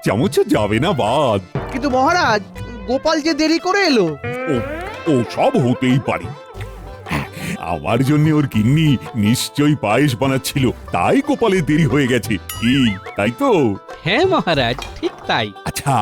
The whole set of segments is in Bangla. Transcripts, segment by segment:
চামচে যাবে না বাদ। কিন্তু মহারাজ, গোপাল যে দেরি করে এলো। ও ও সব হতেই পারে। আমার জন্য ওর গিন্নি নিশ্চয়ই পায়েস বানাচ্ছিল, তাই গোপালে দেরি হয়ে গেছে। কি তাই তো? হ্যাঁ মহারাজ, ঠিক তাই। আচ্ছা,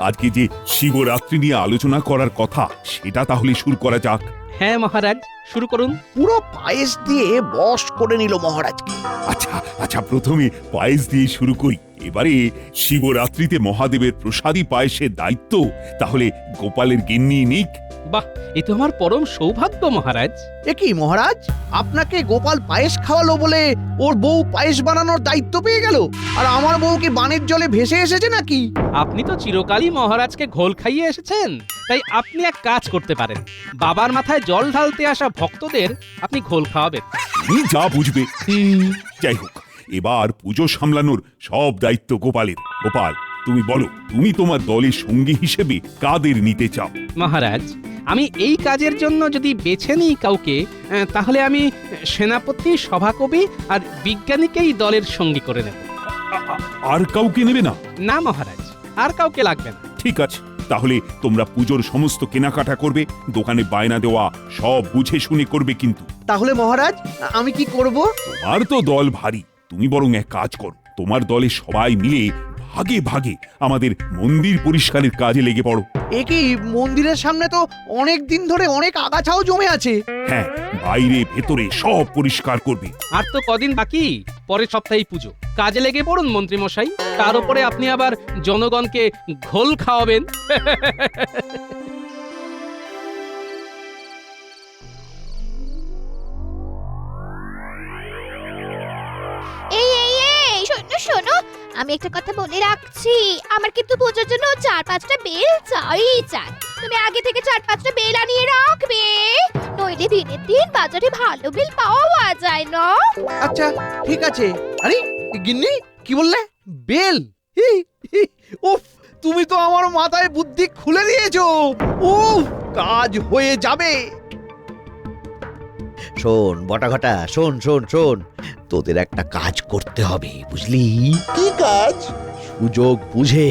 আজকে যে শিবরাত্রি নিয়ে আলোচনা করার কথা, সেটা তাহলে শুরু করা যাক। হ্যাঁ মহারাজ, শুরু করুন। পুরো পায়েস দিয়ে বশ করে নিল মহারাজকে। আচ্ছা আচ্ছা, প্রথমে পায়েস দিয়ে শুরু করি। এবারে শিবরাত্রিতে মহাদেবের প্রসাদী পায়েসের দায়িত্ব তাহলে গোপালের গিন্নি নিক। বাহ, এ তো আমার পরম সৌভাগ্য মহারাজ। এ কি মহারাজ, আপনাকে গোপাল পায়েস খাওয়ালো বলে ওর বউ পায়েস বানানোর দায়িত্ব পেয়ে গেল? আর আমার বউ কি বানের জলে ভেসে এসেছে নাকি? আপনি তো চিরকালই মহারাজকে ঘোল খাইয়ে এসেছেন, তাই আপনি এক কাজ করতে পারেন। বাবার মাথায় জল ঢালতে আসা ভক্তদের আপনি ঘোল খাওয়াবেন। তুমি যা বুঝবে। যাই হোক, এবার পুজো সামলানোর সব দায়িত্ব গোপালের। গোপাল, তুমি বলো, তুমি তোমার দলের সঙ্গী হিসেবে কাদের নিতে চাও? মহারাজ, আমি এই কাজের জন্য যদি বেছে নিই কাউকে, তাহলে আমি সেনাপতি, সভাকবি আর বিজ্ঞানীকেই দলের সঙ্গী করে নেব। আর কাউকে নেবে না? না মহারাজ, আর কাউকে লাগবে না। ঠিক আছে, তাহলে তোমরা পুজোর সমস্ত কেনাকাটা করবে, দোকানে বায়না দেওয়া সব বুঝে শুনে করবে। কিন্তু তাহলে মহারাজ, আমি কি করব? তোমার তো দল ভারী, তুমি বরং এক কাজ করো, তোমার দলে সবাই মিলে ভাগে ভাগে আমাদের মন্দির পরিষ্কারের কাজে লেগে পড়ো। এ কি, মন্দিরের সামনে তো অনেক দিন ধরে অনেক আগাছাও জমে আছে। হ্যাঁ, বাইরে ভেতরে সব পরিষ্কার করবে। আর তো কদিন বাকি, পরের সপ্তাহেই পুজো। কাজে লেগে পড়ুন মন্ত্রী মশাই। তার উপরে আপনি আবার জনগণকে ঘোল খাওয়াবেন। এই এই এই শোনো শোনো, আমি একটা কথা বলে রাখছি, আমার কিন্তু পুজোর জন্য 4-5টা বেল চাই। তুমি আগে থেকে 4-5টা বেল আনিয়ে রাখবে, নইলে দিনের দিন বাজারে ভালো বেল পাওয়া যায় না। আচ্ছা ঠিক আছে। আরে গিন্নি, কি বললে? বেল? হি, হি, উফ, তুমি তো আমার মাথায় বুদ্ধি খুলে দিয়েছো। উফ, কাজ হয়ে যাবে। শোন বটাঘটা, শোন শোন শোন, তোদের একটা কাজ করতে হবে, বুঝলি? কি কাজ? সুযোগ বুঝে।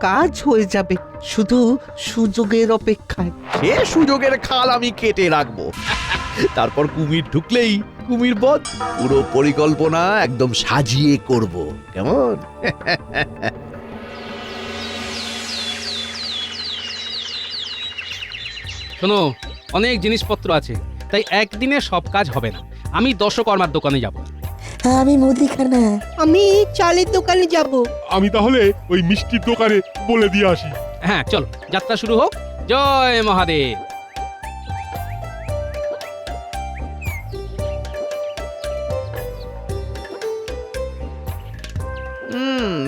কাজ হয়ে যাবে, শুধু সুযোগের অপেক্ষায়। সে সুযোগের খাল আমি কেটে রাখবো। তারপর কুমির ঢুকলেই কুমির বধ। পুরো পরিকল্পনা একদম সাজিয়ে করব, কেমন? শোনো, অনেক জিনিসপত্র আছে, তাই একদিনে সব কাজ হবে না। আমি দশকর্মার দোকানে যাব। আমি মুদিখানা। আমি চালের দোকানে যাব। আমি তাহলে ওই মিষ্টির দোকানে বলে দিয়ে আসি। হ্যাঁ চলো, যাত্রা শুরু হোক। জয় মহাদেব।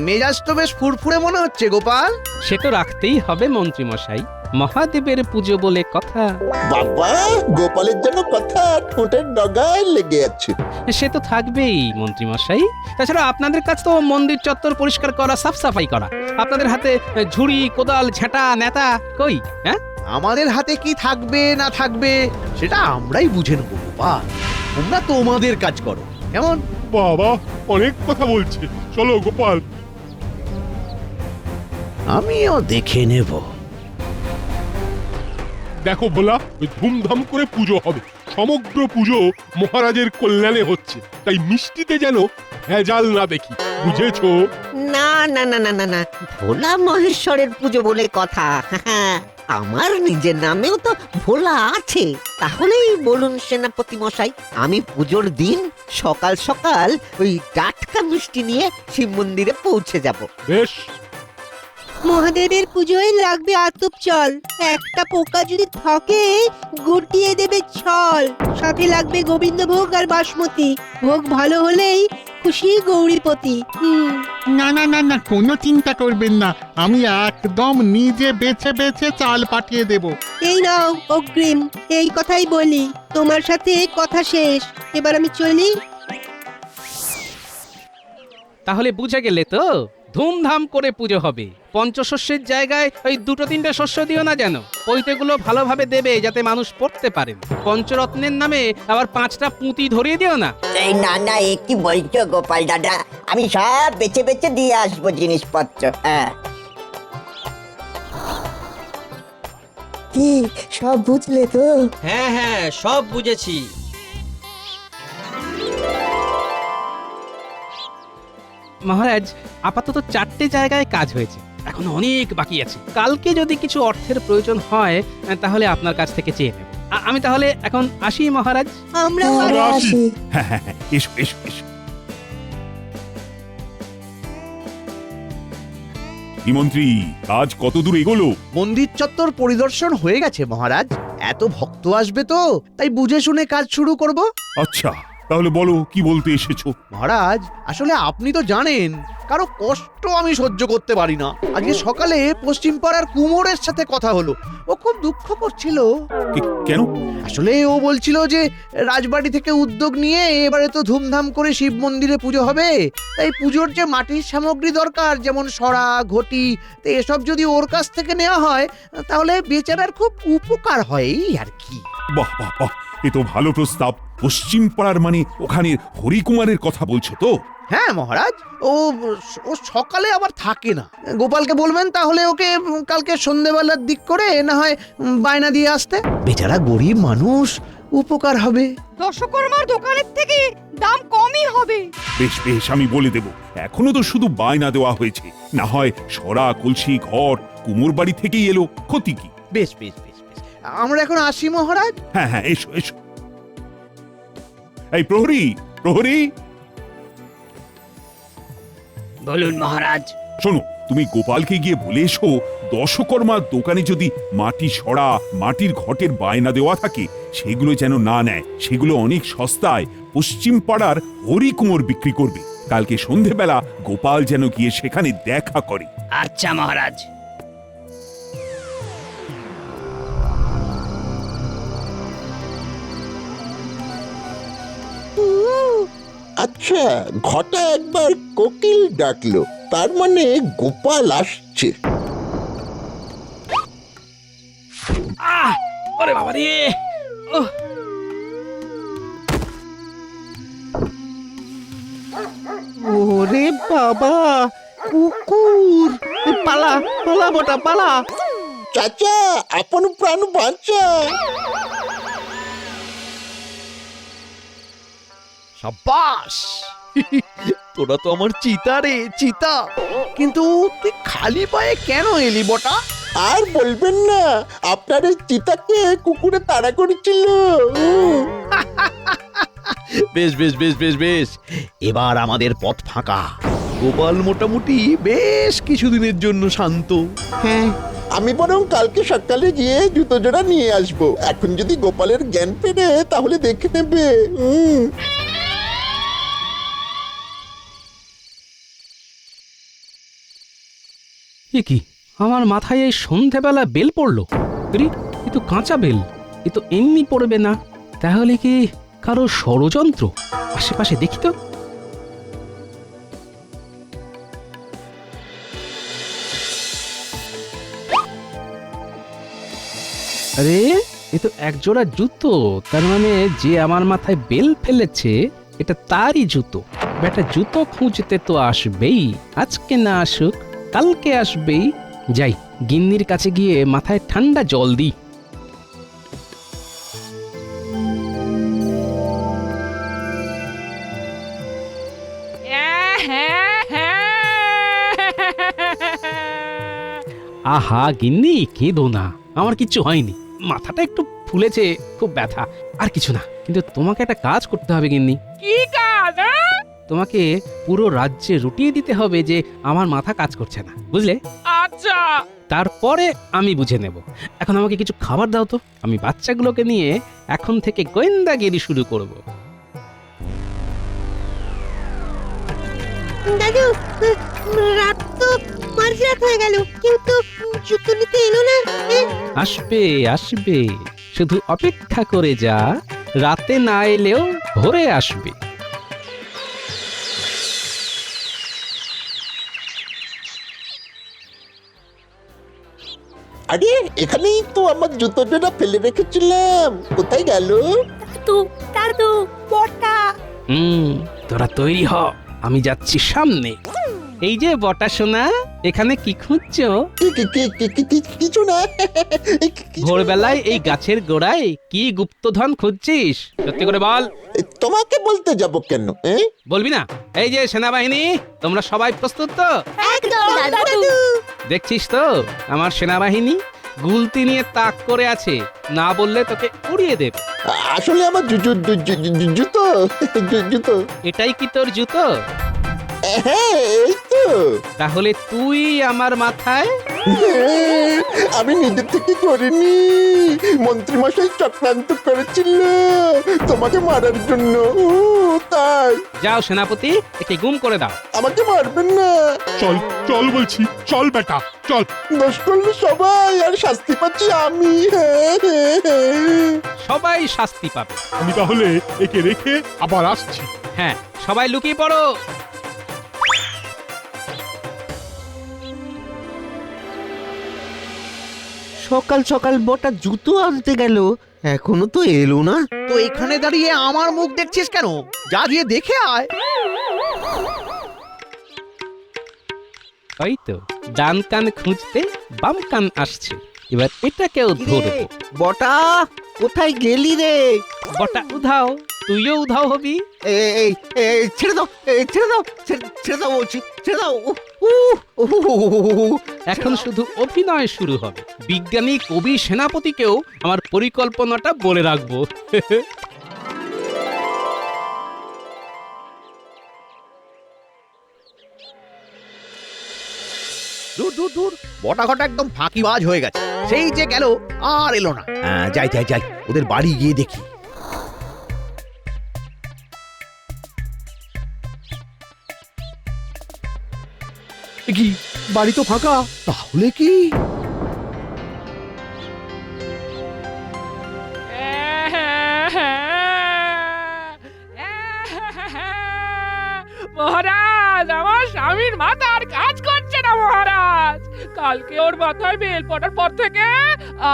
মেজাজ তো বেশ ফুরফুরে মনে হচ্ছে গোপাল। সে তো রাখতেই হবে মন্ত্রী মশাই, মহাদেবের পুজো বলে কথা। বাবা, গোপালের জন্য কথা ঠোঁটের ডগায় লেগে আছে। সে তো থাকবেই মন্ত্রী মশাই। তাছাড়া আপনাদের কাজ তো মন্দির চত্বর পরিষ্কার করা, সাফ সাফাই করা। আপনাদের হাতে ঝুড়ি, কোদাল, ঝাঁটা, নেতা কই? হ্যাঁ, আমাদের হাতে কি থাকবে না থাকবে সেটা আমরাই বুঝে নেব গোপাল। তোমরা তোমাদের কাজ করো, কেমন? বাবা অনেক কথা বলছে, চলো গোপাল। আমিও দেখে নেব। দেখো ভোলা, ওই ধুমধাম করে পুজো হবে। সমগ্র পুজো মহারাজের কল্যাণে হচ্ছে, তাই মিষ্টিতে যেন ভেজাল না দেখি, বুঝেছো? না না না না না না, ভোলা মহেশ্বরের পুজো বলে কথা। আমার নিজের নামেও তো ভোলা আছে। তাহলেই বলুন সেনাপতি মশাই, আমি পুজোর দিন সকাল সকাল ওই টাটকা মিষ্টি নিয়ে শিব মন্দিরে পৌঁছে যাব। বেশ, মহাদেবের পুজোয় লাগবে আতপ চাল, একটা পোকা যদি থাকে গুটিয়ে দেবে ছল। সাথে লাগবে গোবিন্দভোগ আর বাসমতি ভোগ, ভালো হলেই খুশি গৌরীপতি। না না না না, কোনো চিন্তা করবেন না, আমি একদম নিজে বেছে বেছে চাল পাঠিয়ে দেব। এই নাও অগ্রিম, এই কথাই বলি, তোমার সাথে কথা শেষ, এবার আমি চলি। তাহলে বুঝে গেলে তো, ধুমধাম করে পুজো হবে। পঞ্চশস্যের জায়গায় ওই 2-3টে শস্য দিও না যেন। পৈতেগুলো ভালোভাবে দেবে যাতে মানুষ পড়তে পারেন। পঞ্চরত্নের নামে আবার 5টা পুঁতি ধরিয়ে দিও না। এই না না, এ কি বলছো গোপাল দাদা? আমি সব বেছে বেছে দিয়ে আসবো জিনিসপত্র। হ্যাঁ, কি সব বুঝলে তো? হ্যাঁ হ্যাঁ, সব বুঝেছি। মহারাজ, আপাতত 4টে জায়গায় কাজ হয়েছে, এখন অনেক বাকি আছে। কালকে যদি কিছু অর্থের প্রয়োজন হয় তাহলে আপনার কাছ থেকে চেয়ে নেব। আমি তাহলে এখন আসি মহারাজ। আমরাও আমরা আসি। হ্যাঁ হ্যাঁ হ্যাঁ, এসো এসো এসো। কি মন্ত্রী, কাজ কত দূর এগোলো? মন্দির চত্বর পরিদর্শন হয়ে গেছে মহারাজ। এত ভক্ত আসবে তো, তাই বুঝে শুনে কাজ শুরু করব। আচ্ছা, তাহলে বলো কি বলতে এসেছো? মহারাজ, আসলে আপনি তো জানেন কারো কষ্ট আমি সহ্য করতে পারি না। আজকে সকালে পশ্চিম পাড়ার কুমোরের সাথে কথা হলো, ও খুব দুঃখ করছিল। কেন? আসলে ও বলছিল যে রাজবাড়ি থেকে উদ্যোগ নিয়ে এবারে তো ধুমধাম করে শিব মন্দিরে পুজো হবে, তাই পুজোর যে মাটির সামগ্রী দরকার, যেমন সরা, ঘটি, তো এসব যদি ওর কাছ থেকে নেওয়া হয় তাহলে বেচারার খুব উপকার হয় এই আর কি। বাহ বাহ বাহ, এ তো ভালো প্রস্তাব। পশ্চিম পাড়ার মানে ওখানে হরিকুমারের কথা বলছো তো? হ্যাঁ মহারাজ, ও ও সকালে আবার থাকে না। গোপালকে বলবেন তাহলে ওকে কালকে সন্ধেবেলার দিক করে না হয় বায়না দিয়ে আসতে। বেচারা গরিব মানুষ, উপকার হবে। দশকর্মার দোকানের থেকে দাম কমই হবে। বেশ বেশ, আমি বলে দেব। এখনো তো শুধু বায়না দেওয়া হয়েছে, না হয় সরা, কলসি, ঘট কুমোর বাড়ি থেকেই এলো, ক্ষতি কি? বেশ বেশ বেশ বেশ, আমরা এখন আসি মহারাজ। হ্যাঁ হ্যাঁ, এসো এসো। এই প্রহরী, প্রহরী, বলুন মহারাজ। শোনো, তুমি গোপালকে গিয়ে বলে এসো দশকর্মার দোকানে যদি মাটি সরা, মাটির ঘটের বায়না দেওয়া থাকে সেগুলো যেন না নেয়। সেগুলো অনেক সস্তায় পশ্চিম পাড়ার হরিকুমোর বিক্রি করবে। কালকে সন্ধেবেলা গোপাল যেন গিয়ে সেখানে দেখা করে। আচ্ছা মহারাজ। আচ্ছা, ঘটা একবার কোকিল ডাকলো, তার মানে গোপাল আসছে। ওরে বাবা রে! ওহ! ওরে বাবা, কুকুর! পালা পালা মোটা পালা। চাচা, আপন প্রাণ বাঁচা। সাব্বাস! তোরা তো আমার চিতা রে, চিতা। কিন্তু তুই খালি পায়ে কেন এলি বটা? আর বলবেন না, আপনার এই চিতাকে কুকুরে তাড়া করেছিল। বেশ বেশ বেশ বেশ বেশ, এবার আমাদের পথ ফাঁকা। গোপাল মোটামুটি বেশ কিছুদিনের জন্য শান্ত। হ্যাঁ, আমি বরং কালকে সকালে গিয়ে জুতো জোড়া নিয়ে আসবো। এখন যদি গোপালের জ্ঞান ফেরে তাহলে দেখে নেবে। এ কি, আমার মাথায় এই সন্ধেবেলা বেল পড়লো? রে, এ তো কাঁচা বেল, এ তো এমনি পড়বে না। তাহলে কি কারো ষড়যন্ত্র? আশেপাশে দেখি তো। আরে, এ তো একজোড়া জুতো। তার মানে যে আমার মাথায় বেল ফেলেছে এটা তারই জুতো। বেটা জুতো খুঁজতে তো আসবেই, আজকে না আসুক কালকে আসবেই। যাই, গিন্নির কাছে গিয়ে মাথায় ঠান্ডা জল দিই। আহা গিন্নি, কেঁদো না, আমার কিচ্ছু হয়নি। মাথাটা একটু ফুলেছে, খুব ব্যথা, আর কিছু না। কিন্তু তোমাকে একটা কাজ করতে হবে গিন্নি। কি কাজ? তোমাকে পুরো রাজ্যে রুটিয়ে দিতে হবে যে আমার মাথা কাজ করছে না, বুঝলে? আচ্ছা। তারপরে আমি বুঝে নেব। এখন আমাকে কিছু খাবার দাও তো, আমি বাচ্চাগুলোকে নিয়ে এখন থেকে গোয়েন্দাগিরি শুরু করব। দাদু, রাত তো মাঝরাত হয়ে গেল, কেউ তো জুতো নিতে এলো না। আসবে আসবে, শুধু অপেক্ষা করে যা, রাতে না এলেও ভোরে আসবে। আরে এখানেই তো আমার জুতো জোড়া ফেলে রেখেছিলাম, কোথায় গেল? তোরা তৈরি হ, আমি যাচ্ছি সামনে। এই যে বটা সোনা, এখানে কি খুঁজছো? কিছু না। ভোরবেলায় এই গাছের গোড়ায় কি গুপ্তধন খুঁজছিস? সত্যি করে বল। তোমাকে বলতে যাব কেন? বলবি না? এই যে সেনাবাহিনী, তোমরা সবাই প্রস্তুত তো? একদম দাদু। দেখছিস তো আমার সেনাবাহিনী গুলতি নিয়ে তাক করে আছে, না বললে তোকে উড়িয়ে দেবে। আসলে আমার জুতো জুতো। এটাই কি তোর জুতো? হ্যাঁ এই তো। তাহলে তুই আমার মাথায়? আমি নিজে থেকে করিনি, মন্ত্রী মশাই চক্রান্ত করেছিল তোমাকে মারার জন্য, তাই। যাও সেনাপতি, একে গুম করে দাও। আমাকে মারবেন না। চল চল বলছি, চল বেটা চল। দোষ করলে সবাই, আর শাস্তি পাচ্ছি আমি। সবাই শাস্তি পাবে। আমি তাহলে একে রেখে আবার আসছি। হ্যাঁ, সবাই লুকিয়ে পড়ো। সকাল সকাল বটা জুতো আনতে গেল, এখনো তো এলো না। তো এখানে দাঁড়িয়ে আমার মুখ দেখছিস কেন? যা গিয়ে দেখে আয়। ওই তো ডান কান খুঁজতে বাম কান আসছে, এবার এটাকেও ধরবো। বটা কোথায় গেলি রে? বটা উধাও, তুইও উধাও হবি। এই ছেড়ে দাও, ছেড়ে দাও, ছেড়ে দাও বলছি, ছেড়ে দাও। এখন শুধু অভিনয় শুরু হবে। বিজ্ঞানী কবি সেনাপতিকেও আমার পরিকল্পনাটা বলে রাখবো। দূর দূর দূর, বটা ঘটা একদম ফাঁকিবাজ হয়ে গেছে। সেই যে গেল, আর এলো না। যাই যাই যাই, ওদের বাড়ি গিয়ে দেখি। কি বাড়ি তো ফাঁকা, তাহলে কি? মহারাজ, আমার স্বামীর মাথা আর কাজ করছে না মহারাজ। কালকে ওর মাথায় বেল পড়ার পর থেকে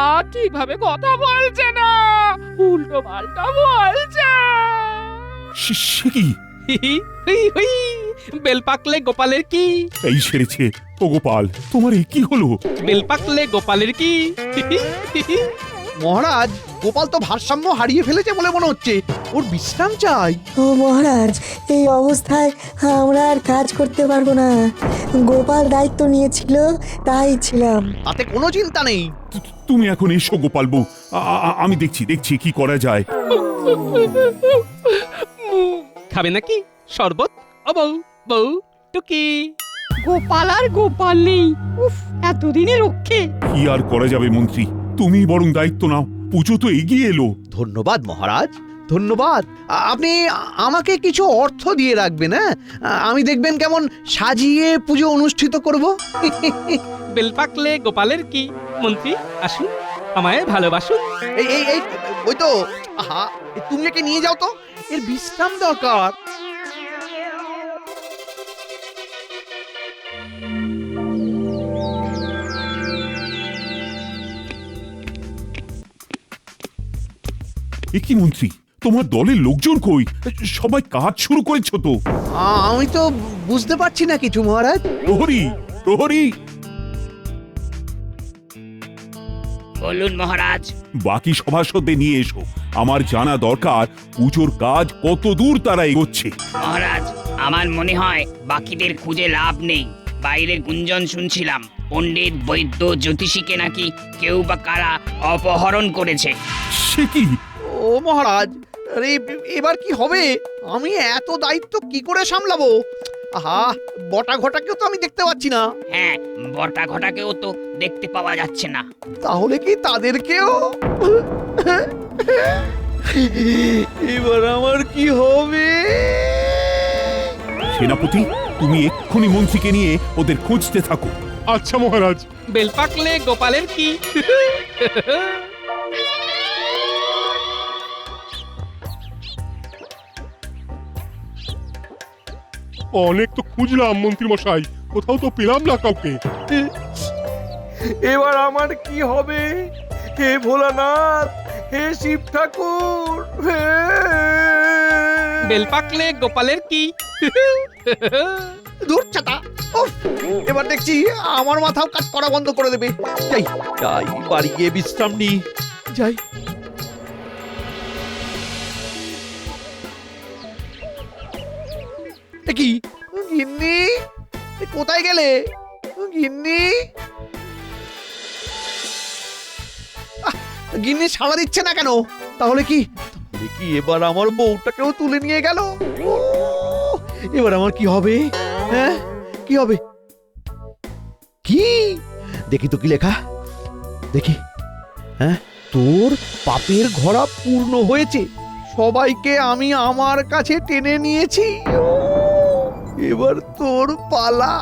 আর ঠিকভাবে কথা বলছে না, উল্টো পাল্টা বলছে। সে কি? বেল পাকলে গোপালের কি? এই সেরেছে। ও গোপাল, তোমার এ কি হলো? বেল পাকলে গোপালের কি? মহারাজ, গোপাল তো ভারসাম্য হারিয়ে ফেলেছে বলে মনে হচ্ছে। ওর বিশ্রাম চাই। ও মহারাজ, এই অবস্থায় আমরা আর কাজ করতে পারবো না। গোপাল দায়িত্ব নিয়েছিল, তাই ছিলাম। তাতে কোনো চিন্তা নেই। তুমি এখন এসো গোপাল বউ, আমি দেখছি কি করা যায়। খাবে নাকি শরবত? ও বউ, বউ টুকি। গোপাল আর গোপাল নেই, উফ, এতদিনে রক্ষে। কি আর করা যাবে মন্ত্রী, তুমি বরং দায়িত্ব নাও। পুজো তো এগিয়ে এলো। ধন্যবাদ মহারাজ, ধন্যবাদ। আপনি আমাকে কিছু অর্থ দিয়ে রাখবেন। হ্যাঁ, আমি দেখবেন কেমন সাজিয়ে পুজো অনুষ্ঠিত করব। বেল পাকলে গোপালের কি? মন্ত্রী আসুন, আমায় ভালোবাসুন। এই এই এই ওই তো, আহা, তুমি একে নিয়ে যাও তো, এর বিশ্রাম দরকার। এ কি মন্ত্রী, তোমার দলের লোকজন কই? সবাই কাজ শুরু করেছো তো? আমি তো বুঝতে পারছি না কিছু মহারাজ। প্রহরী, প্রহরী। বলুন মহারাজ। বাকি সভাসদদের নিয়ে এসো। আমার জানা দরকার পুজোর কাজ কত দূর তারা এগোচ্ছে। মহারাজ, আমার মনে হয় বাকিদের খুঁজে লাভ নেই। বাইরে গুঞ্জন শুনছিলাম পণ্ডিত, বৈদ্য, জ্যোতিষীকে নাকি কেউ বা কারা অপহরণ করেছে। সে কি? ও মহারাজ, আরে এবার কি হবে? আমি এত দায়িত্ব কি করে সামলাবো? আহা, বটা ঘটাকেও তো আমি দেখতে পাচ্ছি না। হ্যাঁ, বটা ঘটাকেও তো দেখতে পাওয়া যাচ্ছে না। তাহলে কি তাদেরকেও? এবার আমার কি হবে? সেনাপতি, তুমি এক্ষুনি মন্ত্রীকে নিয়ে ওদের খুঁজতে থাকো। আচ্ছা মহারাজ। বেল পাকলে গোপালের কি? অনেক তো খুঁজলাম মন্ত্রী মশাই, কোথাও তো পেলাম না কাউকে। এবার আমার কি হবে? হে ভোলানাথ, হে শিব ঠাকুর, হে বেল পাকলে গোপালের কি? দূর ছাতা। উফ, এবার দেখছি আমার মাথাও কাজ করা বন্ধ করে দেবে। যাই যাই, বাড়ি গিয়ে বিশ্রাম নি। যাই। এ কি গিন্নি, এ কোথায় গেলে গিন্নি? গিন্নি সাড়া দিচ্ছে না কেন? তাহলে কি এবার আমার বউটাকেও তুলে নিয়ে গেল? ও, এবার আমার কি হবে? হ্যাঁ, কি হবে? কি দেখি তো কি লেখা, দেখি। হ্যাঁ, তোর পাপের ঘোড়া পূর্ণ হয়েছে, সবাইকে আমি আমার কাছে টেনে নিয়েছি। ও, এবার তোর পালা।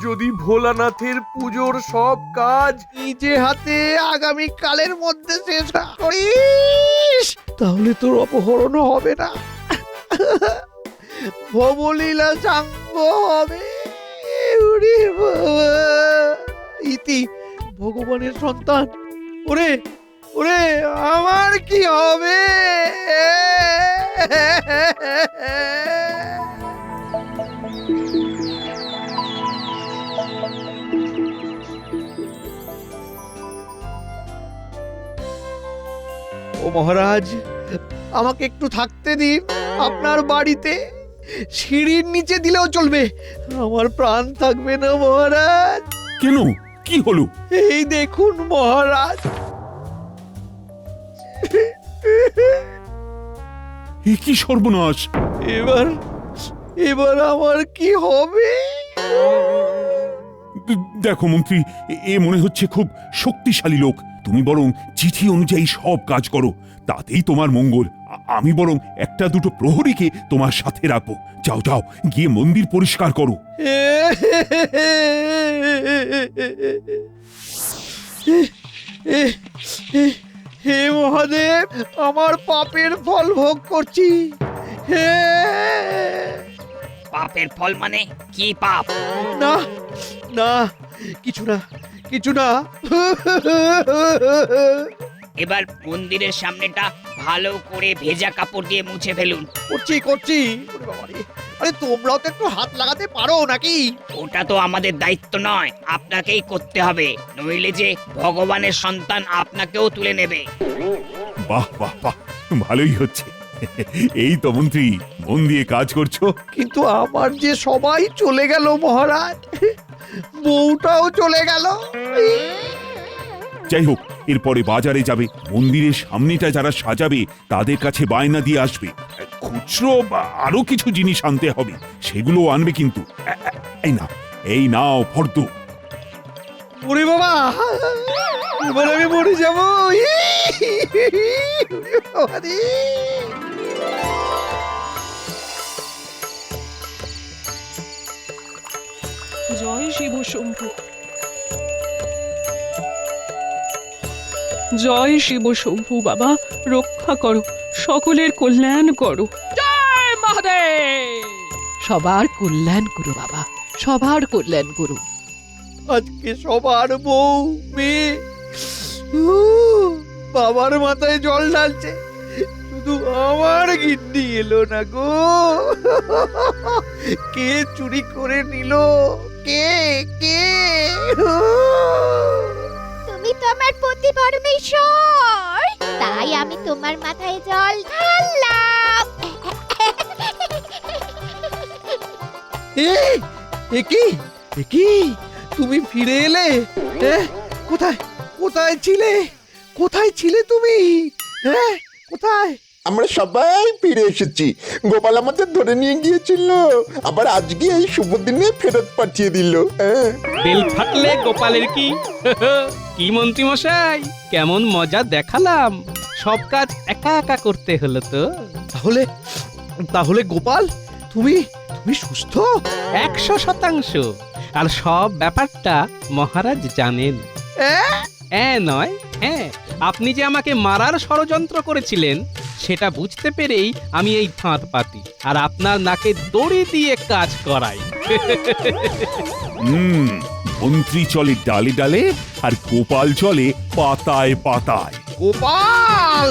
যদি ভোলানাথের পুজোর সব কাজ নিজে হাতে আগামী কালের মধ্যে শেষ করিস, তাহলে তোর অপহরণ হবে না, ভবলীলা সাঙ্গ হবে। ওরে বাবা, ইতি ভগবানের সন্তান। ওরে ওরে, আমার কি হবে? ও মহারাজ, আমাকে একটু থাকতে দিন আপনার বাড়িতে। সিঁড়ির নিচে দিলেও চলবে, আমার প্রাণ থাকবে না মহারাজ। কেন, কি হলো? এই দেখুন মহারাজ। এ কি সর্বনাশ! এবার এবার আমার কি হবে? দেখো মন্ত্রী, এ মনে হচ্ছে খুব শক্তিশালী লোক। তুমি বরং চিঠি অনুযায়ী সব কাজ করো, তাতেই তোমার মঙ্গল। আমি বরং একটা দুটো প্রহরীকে তোমার সাথে রাখবো। যাও যাও, গিয়ে মন্দির পরিষ্কার করো। হে মহাদেব, আমার পাপের ফল ভোগ করছি। হে, পাপের ফল মানে কি পাপ? না না, কিছু না, কিছু না। এবার মন্দিরের সামনেটা ভালো করে ভেজা কাপড় দিয়ে মুছে ফেলুন। করছি করছি। ওরে বাবারে, আরে তোমরাও তো একটু হাত লাগাতে পারো নাকি? ওটা তো আমাদের দায়িত্ব নয়, আপনাকেই করতে হবে, নইলে যে ভগবানের সন্তান আপনাকেও তুলে নেবে। বাহ বাহ বাহ, ভালোই হচ্ছে। এই তো মন্ত্রী, মন দিয়ে কাজ করছো। কিন্তু আমার যে সবাই চলে গেল মহারাজ, বউটাও চলে গেল। যাই হোক, এরপরে বাজারে যাবে, মন্দিরের সামনেটা যারা সাজাবে তাদের কাছে বায়না দিয়ে আসবে। খুচরো বা আরো কিছু জিনিস আনতে হবে, সেগুলো আনবে কিন্তু। এই নাও ফর্দ। ওরে বাবা, এবার আমি মরে যাবো। জয় শিব শম্ভু, জয় শিব শম্ভু। বাবা রক্ষা করো, সকলের কল্যাণ করো। জয় মহাদেব। সবার কল্যাণ করো বাবা, সবার কল্যাণ করো। আজকে সবার বউ মেয়ে বাবার মাথায় জল ঢালছে, শুধু আমার গিন্নি এলো না গো। কে চুরি করে নিল? কে কে? তুমি তো আমার পতি পরমেশ্বর, তাই আমি তোমার মাথায় জল ঢাললাম। এ কি তুমি ফিরে এলে? কোথায় কোথায় ছিলে? কোথায় ছিলে তুমি? হ্যাঁ, কোথায়? আমরা সবাই ফিরে এসেছি। গোপাল আমাদের ধরে নিয়ে গিয়েছিল, আবার আজকে এই শুভ দিনে ফেরত পাঠিয়ে দিল। বেল ফাটলে গোপালের কি? কি মন্ত্রী মশাই, কেমন মজা দেখালাম। সব কাজ একা একা করতে হলো তো। তাহলে তাহলে গোপাল, তুমি সুস্থ? 100%। আর সব ব্যাপারটা মহারাজ জানেন। নয়, হ্যাঁ, আপনি যে আমাকে মারার ষড়যন্ত্র করেছিলেন সেটা বুঝতে পেরেই আমি এই ফাঁদ পাতি আর আপনার নাকে দড়ি দিয়ে কাজ করাই। মন্ত্রী চলে ডালে ডালে আর গোপাল চলে পাতায় পাতায়। গোপাল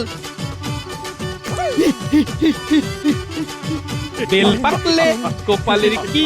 বেল পাকলে গোপালের কি